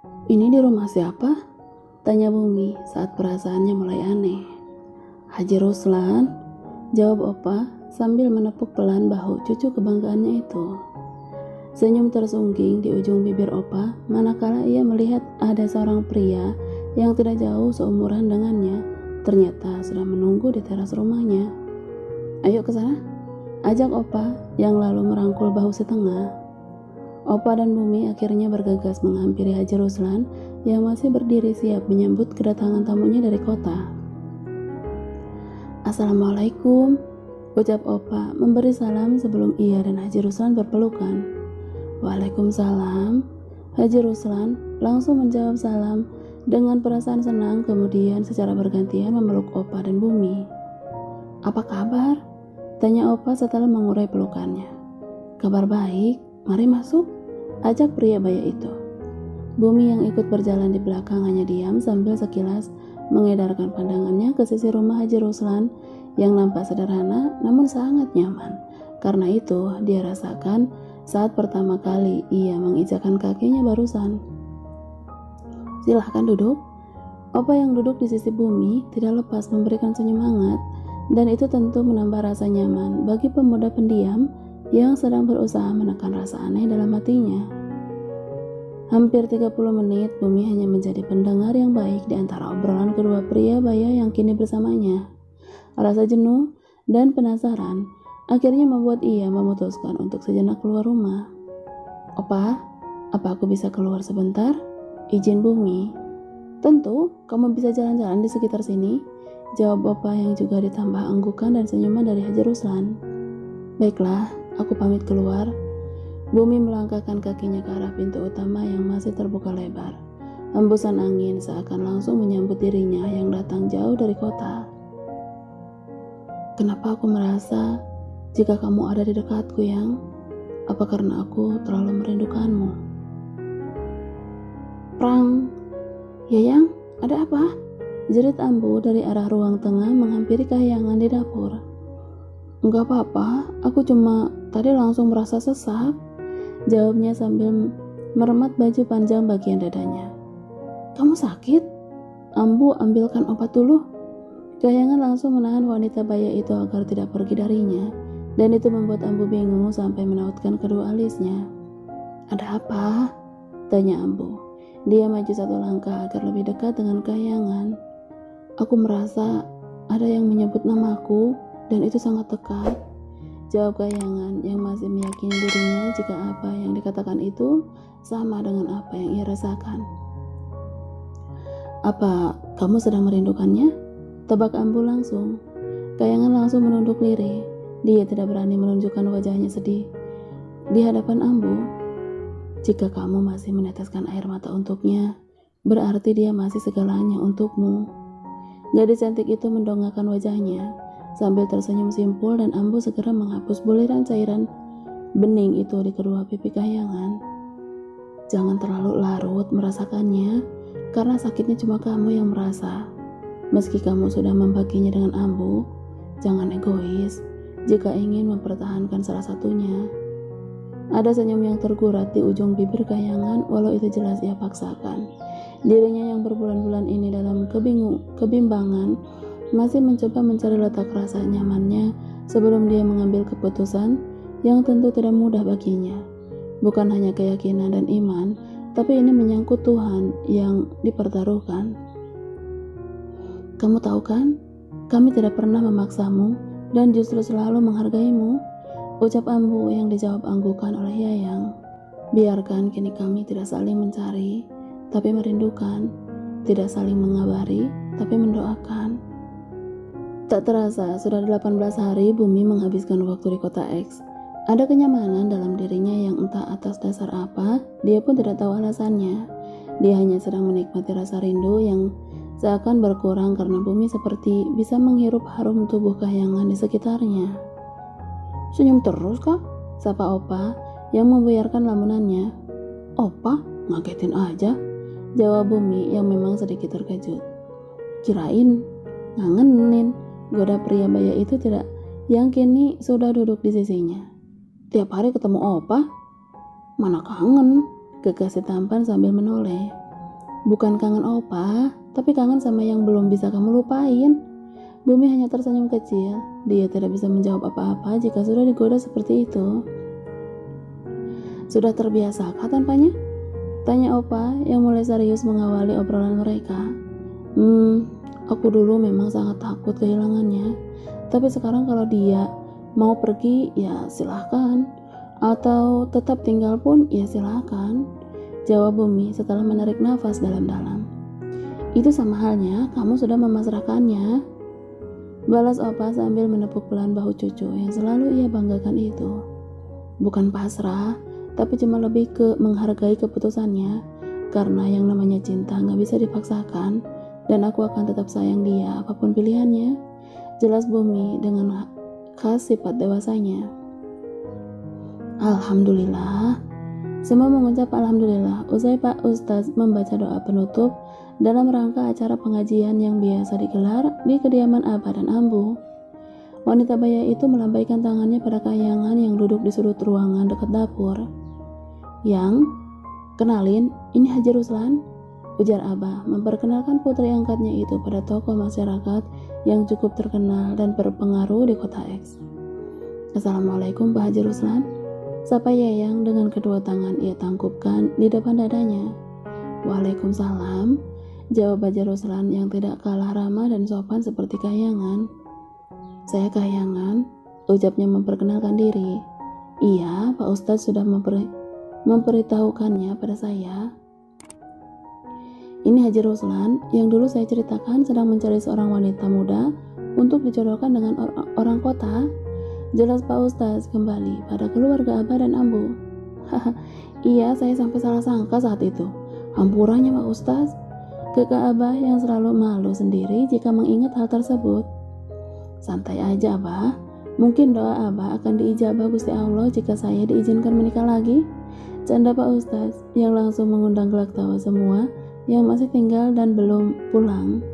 Ini di rumah siapa? Tanya Bumi saat perasaannya mulai aneh. Haji Ruslan, jawab Opa sambil menepuk pelan bahu cucu kebanggaannya itu. Senyum tersungging di ujung bibir Opa manakala ia melihat ada seorang pria yang tidak jauh seumuran dengannya ternyata sudah menunggu di teras rumahnya. Ayo ke sana, ajak Opa yang lalu merangkul bahu setengah. Opa dan Bumi akhirnya bergegas menghampiri Haji Ruslan yang masih berdiri siap menyambut kedatangan tamunya dari kota. Assalamualaikum, ucap Opa memberi salam sebelum ia dan Haji Ruslan berpelukan. Waalaikumsalam. Haji Ruslan langsung menjawab salam dengan perasaan senang, kemudian secara bergantian memeluk Opa dan Bumi. Apa kabar? Tanya Opa setelah mengurai pelukannya. Kabar baik, mari masuk, ajak pria baya itu. Bumi yang ikut berjalan di belakang hanya diam sambil sekilas mengedarkan pandangannya ke sisi rumah Haji Ruslan yang nampak sederhana namun sangat nyaman. Karena itu dia rasakan saat pertama kali ia menginjakkan kakinya barusan. Silahkan duduk. Opa yang duduk di sisi Bumi tidak lepas memberikan senyum hangat, dan itu tentu menambah rasa nyaman bagi pemuda pendiam yang sedang berusaha menekan rasa aneh dalam hatinya. Hampir 30 menit Bumi hanya menjadi pendengar yang baik di antara obrolan kedua pria baya yang kini bersamanya. Rasa jenuh dan penasaran akhirnya membuat ia memutuskan untuk sejenak keluar rumah. Opa, apa aku bisa keluar sebentar? Izin Bumi. Tentu, kamu bisa jalan-jalan di sekitar sini, jawab Opa yang juga ditambah anggukan dan senyuman dari Haji Ruslan. Baiklah, aku pamit keluar. Bumi melangkahkan kakinya ke arah pintu utama yang masih terbuka lebar. Hembusan angin seakan langsung menyambut dirinya yang datang jauh dari kota. Kenapa aku merasa jika kamu ada di dekatku, Yang? Apa karena aku terlalu merindukanmu? Prang. Ya Yang, ada apa? Jerit Ambu dari arah ruang tengah menghampiri Kahyangan di dapur. Enggak apa-apa, aku cuma tadi langsung merasa sesak, jawabnya sambil meremat baju panjang bagian dadanya. Kamu sakit? Ambu ambilkan obat dulu. Kahyangan langsung menahan wanita baya itu agar tidak pergi darinya, dan itu membuat Ambu bingung sampai menautkan kedua alisnya. Ada apa? Tanya Ambu. Dia maju satu langkah agar lebih dekat dengan Kahyangan. Aku merasa ada yang menyebut namaku dan itu sangat dekat, jawab Kahyangan yang masih meyakini dirinya jika apa yang dikatakan itu sama dengan apa yang ia rasakan. Apa kamu sedang merindukannya? Tebak Ambu langsung. Kahyangan langsung menunduk lirih. Dia tidak berani menunjukkan wajahnya sedih di hadapan Ambu. Jika kamu masih meneteskan air mata untuknya, berarti dia masih segalanya untukmu. Gadis cantik itu mendongakkan wajahnya sambil tersenyum simpul, dan Ambu segera menghapus buliran cairan bening itu di kedua pipi Kahyangan. Jangan terlalu larut merasakannya, karena sakitnya cuma kamu yang merasa. Meski kamu sudah membaginya dengan Ambu, jangan egois jika ingin mempertahankan salah satunya. Ada senyum yang tergurat di ujung bibir Kahyangan, walau itu jelas ia paksakan. Dirinya yang berbulan-bulan ini dalam kebimbangan masih mencoba mencari letak rasa nyamannya sebelum dia mengambil keputusan yang tentu tidak mudah baginya. Bukan hanya keyakinan dan iman, tapi ini menyangkut Tuhan yang dipertaruhkan. Kamu tahu kan, kami tidak pernah memaksamu dan justru selalu menghargaimu, ucap Ambu yang dijawab anggukan oleh Yayang. Biarkan kini kami tidak saling mencari, tapi merindukan, tidak saling mengabari, tapi mendoakan. Tak terasa, sudah 18 hari Bumi menghabiskan waktu di kota X. Ada kenyamanan dalam dirinya yang entah atas dasar apa, dia pun tidak tahu alasannya. Dia hanya sedang menikmati rasa rindu yang seakan berkurang karena Bumi seperti bisa menghirup harum tubuh Kahyangan di sekitarnya. Senyum terus kah? Sapa Opa yang membuyarkan lamunannya. Opa, ngagetin aja, jawab Bumi yang memang sedikit terkejut. Kirain ngangenin, goda pria baya itu tidak, yang kini sudah duduk di sisinya. Tiap hari ketemu Opa? Mana kangen, gegas si tampan sambil menoleh. Bukan kangen opa, tapi kangen sama yang belum bisa kamu lupain. Bumi hanya tersenyum kecil. Dia tidak bisa menjawab apa-apa jika sudah digoda seperti itu. Sudah terbiasakah tanpanya? Tanya opa yang mulai serius mengawali obrolan mereka. Aku dulu memang sangat takut kehilangannya. Tapi sekarang kalau dia mau pergi ya silahkan. Atau tetap tinggal pun ya silahkan. Jawab Bumi setelah menarik nafas dalam-dalam. Itu sama halnya kamu sudah memasrahkannya. Balas opa sambil menepuk pelan bahu cucu yang selalu ia banggakan itu. Bukan pasrah, tapi cuma lebih ke menghargai keputusannya. Karena yang namanya cinta gak bisa dipaksakan. Dan aku akan tetap sayang dia apapun pilihannya. Jelas Bumi dengan khas sifat dewasanya. Alhamdulillah. Semua mengucap alhamdulillah usai Pak Ustadz membaca doa penutup dalam rangka acara pengajian yang biasa digelar di kediaman Abah dan Ambu. Wanita baya itu melambaikan tangannya pada Kahyangan yang duduk di sudut ruangan dekat dapur. Yang, kenalin, ini Haji Ruslan, ujar Abah memperkenalkan putri angkatnya itu pada tokoh masyarakat yang cukup terkenal dan berpengaruh di kota X. Assalamualaikum Pak Haji Ruslan. Sapa Yayang dengan kedua tangan ia tangkupkan di depan dadanya. Waalaikumsalam, jawab Haji Ruslan yang tidak kalah ramah dan sopan seperti Kahyangan. Saya Kahyangan, ucapnya memperkenalkan diri. Iya, Pak Ustadz sudah memberitahukannya pada saya. Ini Haji Ruslan yang dulu saya ceritakan sedang mencari seorang wanita muda untuk dijodohkan dengan orang kota. Jelas Pak Ustadz kembali pada keluarga Abah dan Ambu. Iya, saya sampai salah sangka saat itu. Hampurannya Pak Ustadz. Kekeh Abah yang selalu malu sendiri jika mengingat hal tersebut. Santai aja Abah. Mungkin doa Abah akan diijabah Gusti Allah jika saya diizinkan menikah lagi. Canda Pak Ustadz yang langsung mengundang gelak tawa semua yang masih tinggal dan belum pulang.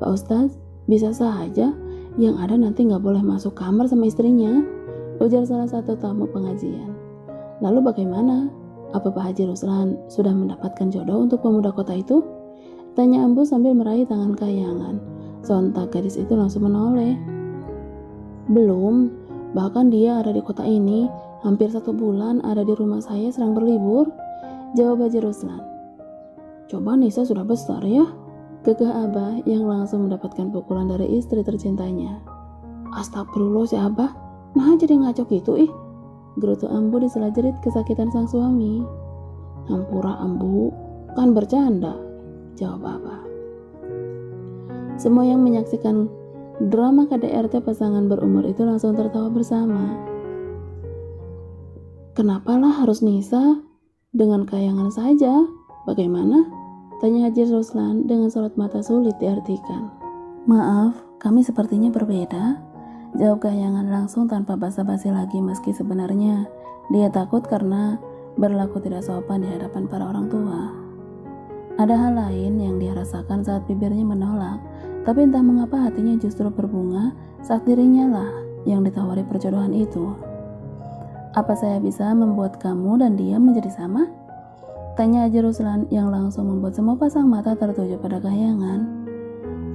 Pak Ustadz, bisa saja yang ada nanti gak boleh masuk kamar sama istrinya, ujar salah satu tamu pengajian. Lalu bagaimana? Apa Pak Haji Ruslan sudah mendapatkan jodoh untuk pemuda kota itu? Tanya Ambu sambil meraih tangan Kahyangan. Sontak gadis itu langsung menoleh. Belum, bahkan dia ada di kota ini, hampir 1 bulan ada di rumah saya sedang berlibur, jawab Haji Ruslan. Coba Nisa sudah besar ya? Kekeh Abah yang langsung mendapatkan pukulan dari istri tercintanya. Astagfirullah si Abah, nah jadi ngaco gitu gerutu Ambu di sela jerit kesakitan sang suami. Hampura Ambu, kan bercanda, jawab Abah. Semua yang menyaksikan drama KDRT pasangan berumur itu langsung tertawa bersama. Kenapalah harus Nisa? Dengan Kahyangan saja, bagaimana? Tanya Haji Ruslan dengan sorot mata sulit diartikan. Maaf, kami sepertinya berbeda, jawab Kahyangan langsung tanpa basa-basi lagi meski sebenarnya dia takut karena berlaku tidak sopan di hadapan para orang tua. Ada hal lain yang dia rasakan saat bibirnya menolak, tapi entah mengapa hatinya justru berbunga saat dirinya lah yang ditawari perjodohan itu. Apa saya bisa membuat kamu dan dia menjadi sama? Tanya Haji Ruslan yang langsung membuat semua pasang mata tertuju pada Kahyangan.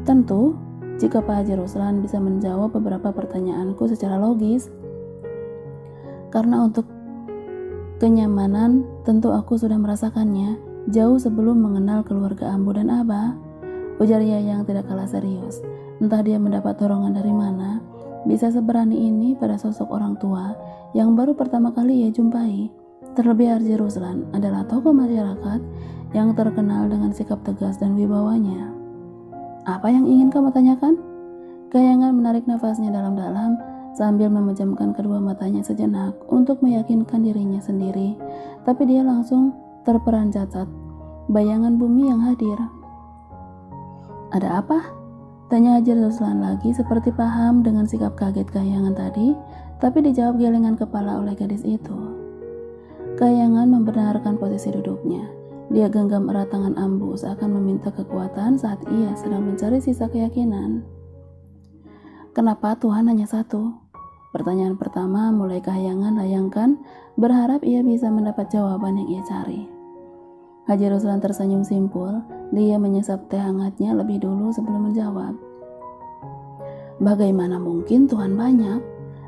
Tentu, jika Pak Haji Ruslan bisa menjawab beberapa pertanyaanku secara logis. Karena untuk kenyamanan, tentu aku sudah merasakannya jauh sebelum mengenal keluarga Ambu dan Abah, ujar Yayang tidak kalah serius. Entah dia mendapat dorongan dari mana, bisa seberani ini pada sosok orang tua yang baru pertama kali ia jumpai. Terlebih Haji Ruslan adalah tokoh masyarakat yang terkenal dengan sikap tegas dan wibawanya. Apa yang ingin kamu tanyakan? Kahyangan menarik nafasnya dalam-dalam sambil memejamkan kedua matanya sejenak untuk meyakinkan dirinya sendiri, tapi dia langsung terperanjat bayangan Bumi yang hadir. Ada apa? Tanya Haji Ruslan lagi seperti paham dengan sikap kaget Kahyangan tadi, tapi dijawab gelengan kepala oleh gadis itu. Kahyangan membenarkan posisi duduknya. Dia genggam erat tangan Ambu seakan meminta kekuatan saat ia sedang mencari sisa keyakinan. Kenapa Tuhan hanya satu? Pertanyaan pertama mulai Kahyangan layangkan, berharap ia bisa mendapat jawaban yang ia cari. Haji Ruslan tersenyum simpul. Dia menyesap teh hangatnya lebih dulu sebelum menjawab. Bagaimana mungkin Tuhan banyak?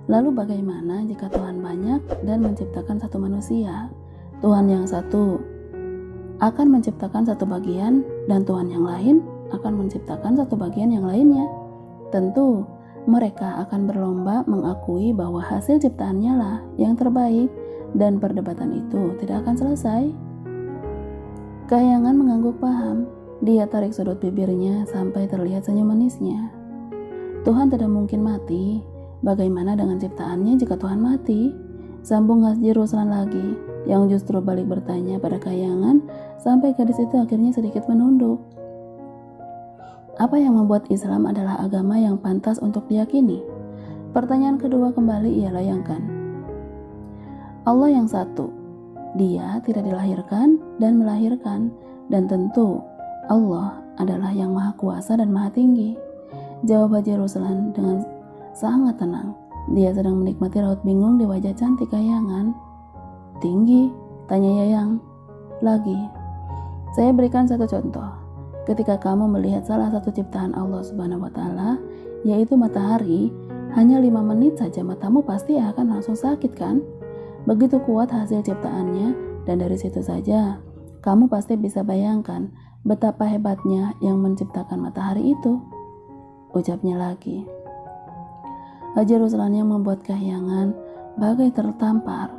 Lalu bagaimana jika Tuhan banyak dan menciptakan satu manusia? Tuhan yang satu akan menciptakan satu bagian dan Tuhan yang lain akan menciptakan satu bagian yang lainnya. Tentu mereka akan berlomba mengakui bahwa hasil ciptaannya lah yang terbaik dan perdebatan itu tidak akan selesai. Kahyangan mengangguk paham. Dia tarik sudut bibirnya sampai terlihat senyum manisnya. Tuhan tidak mungkin mati. Bagaimana dengan ciptaannya jika Tuhan mati? Sambung Haji Ruslan lagi, yang justru balik bertanya pada Kahyangan sampai gadis itu akhirnya sedikit menunduk. Apa yang membuat Islam adalah agama yang pantas untuk diyakini? Pertanyaan kedua kembali ia layangkan. Allah yang satu. Dia tidak dilahirkan dan melahirkan, dan tentu Allah adalah yang maha kuasa dan maha tinggi. Jawab Haji Ruslan dengan sangat tenang. Dia sedang menikmati raut bingung di wajah cantik Kahyangan. Tinggi? Tanya Yayang. Lagi. Saya berikan satu contoh. Ketika kamu melihat salah satu ciptaan Allah Subhanahu wa Ta'ala, yaitu matahari, hanya 5 menit saja matamu pasti akan langsung sakit, kan? Begitu kuat hasil ciptaannya, dan dari situ saja kamu pasti bisa bayangkan betapa hebatnya yang menciptakan matahari itu. Ucapnya lagi. Haji Ruslan yang membuat Kahyangan bagai tertampar.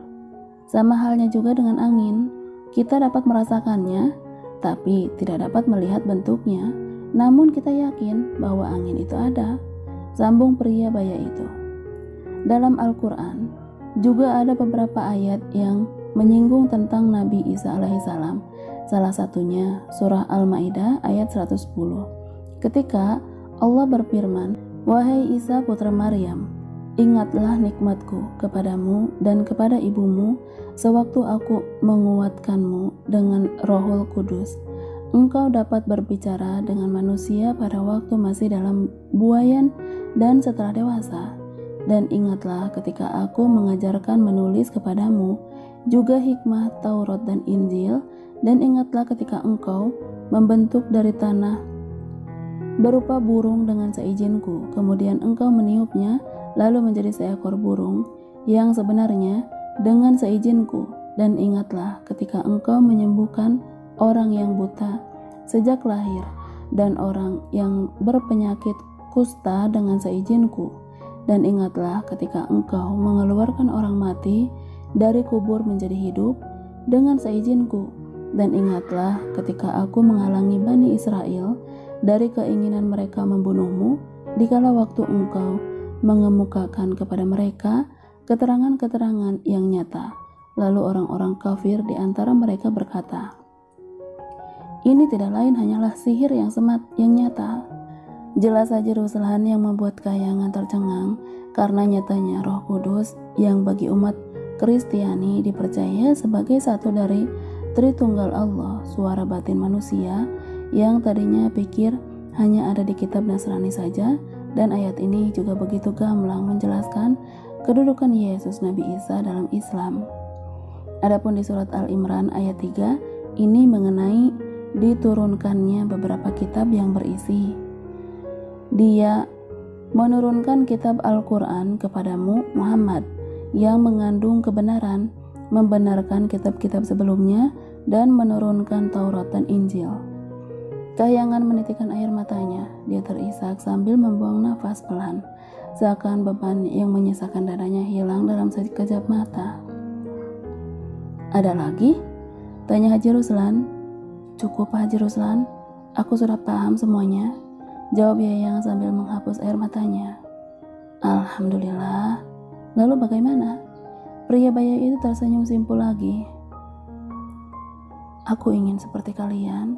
Sama halnya juga dengan angin, kita dapat merasakannya, tapi tidak dapat melihat bentuknya. Namun kita yakin bahwa angin itu ada. Sambung pria baya itu. Dalam Al-Quran juga ada beberapa ayat yang menyinggung tentang Nabi Isa alaihissalam. Salah satunya surah Al-Maidah ayat 110. Ketika Allah berfirman, "Wahai Isa putra Maryam, ingatlah nikmatku kepadamu dan kepada ibumu sewaktu aku menguatkanmu dengan Rohul Kudus. Engkau dapat berbicara dengan manusia pada waktu masih dalam buayan dan setelah dewasa. Dan ingatlah ketika aku mengajarkan menulis kepadamu juga hikmah Taurat dan Injil, dan ingatlah ketika engkau membentuk dari tanah berupa burung dengan seizinku, kemudian engkau meniupnya lalu menjadi seekor burung yang sebenarnya dengan seizinku, dan ingatlah ketika engkau menyembuhkan orang yang buta sejak lahir dan orang yang berpenyakit kusta dengan seizinku, dan ingatlah ketika engkau mengeluarkan orang mati dari kubur menjadi hidup dengan seizinku, dan ingatlah ketika aku menghalangi Bani Israel dari keinginan mereka membunuhmu dikala waktu engkau mengemukakan kepada mereka keterangan-keterangan yang nyata." Lalu orang-orang kafir di antara mereka berkata, "Ini tidak lain hanyalah sihir yang nyata." Jelas Haji Ruslan yang membuat Kahyangan tercengang karena nyatanya Roh Kudus yang bagi umat Kristiani dipercaya sebagai satu dari Tritunggal Allah, suara batin manusia yang tadinya pikir hanya ada di kitab Nasrani saja. Dan ayat ini juga begitu gamblang menjelaskan kedudukan Yesus Nabi Isa dalam Islam. Adapun di surat Al-Imran ayat 3 ini mengenai diturunkannya beberapa kitab yang berisi, Dia menurunkan kitab Al-Quran kepadamu Muhammad yang mengandung kebenaran, membenarkan kitab-kitab sebelumnya, dan menurunkan Taurat dan Injil. Kahyangan menitikkan air matanya. Dia terisak sambil membuang nafas pelan, seakan beban yang menyisakan dadanya hilang dalam sekejap mata. "Ada lagi?" tanya Haji Ruslan. "Cukup Haji Ruslan, aku sudah paham semuanya," jawab Yayang sambil menghapus air matanya. "Alhamdulillah. Lalu bagaimana?" Pria baya itu tersenyum simpul lagi. "Aku ingin seperti kalian,